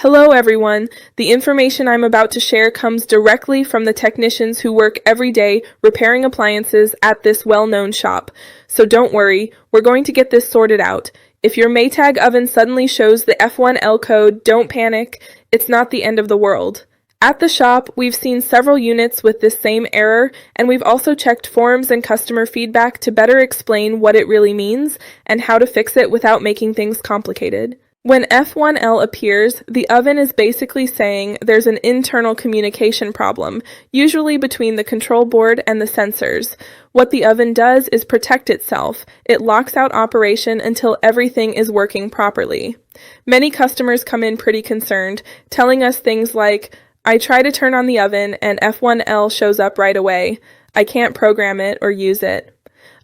Hello everyone. The information I'm about to share comes directly from the technicians who work every day repairing appliances at this well-known shop. So don't worry, we're going to get this sorted out. If your Maytag oven suddenly shows the F1-L code, don't panic. It's not the end of the world. At the shop, we've seen several units with this same error, and we've also checked forums and customer feedback to better explain what it really means and how to fix it without making things complicated. When F1-L appears, the oven is basically saying there's an internal communication problem, usually between the control board and the sensors. What the oven does is protect itself. It locks out operation until everything is working properly. Many customers come in pretty concerned, telling us things like, "I try to turn on the oven and F1-L shows up right away. I can't program it or use it."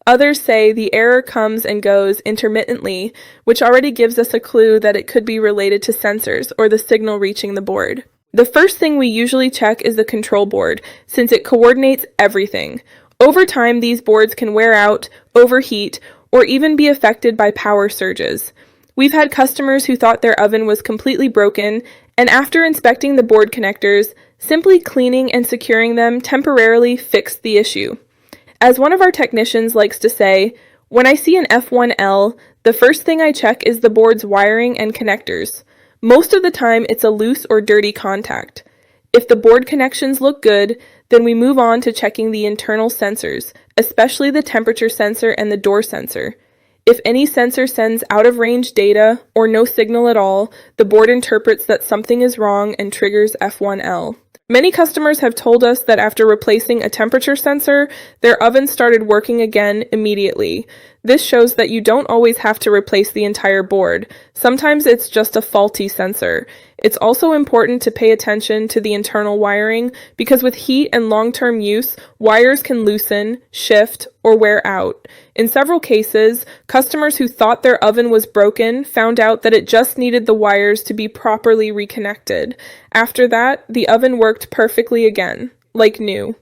Others say the error comes and goes intermittently, which already gives us a clue that it could be related to sensors or the signal reaching the board. The first thing we usually check is the control board, since it coordinates everything. Over time, these boards can wear out, overheat, or even be affected by power surges. We've had customers who thought their oven was completely broken, and after inspecting the board connectors, simply cleaning and securing them temporarily fixed the issue. As one of our technicians likes to say, when I see an F1-L, the first thing I check is the board's wiring and connectors. Most of the time, it's a loose or dirty contact. If the board connections look good, then we move on to checking the internal sensors, especially the temperature sensor and the door sensor. If any sensor sends out-of-range data or no signal at all, the board interprets that something is wrong and triggers F1-L. Many customers have told us that after replacing a temperature sensor, their oven started working again immediately. This shows that you don't always have to replace the entire board. Sometimes it's just a faulty sensor. It's also important to pay attention to the internal wiring because with heat and long-term use, wires can loosen, shift, or wear out. In several cases, customers who thought their oven was broken found out that it just needed the wires to be properly reconnected. After that, the oven worked perfectly again, like new.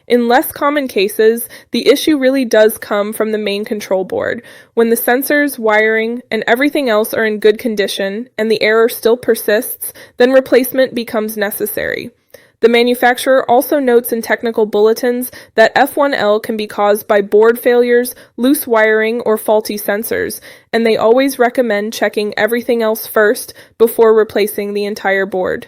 In less common cases, the issue really does come from the main control board. When the sensors, wiring, and everything else are in good condition and the error still persists, then replacement becomes necessary. The manufacturer also notes in technical bulletins that F1-L can be caused by board failures, loose wiring, or faulty sensors, and they always recommend checking everything else first before replacing the entire board.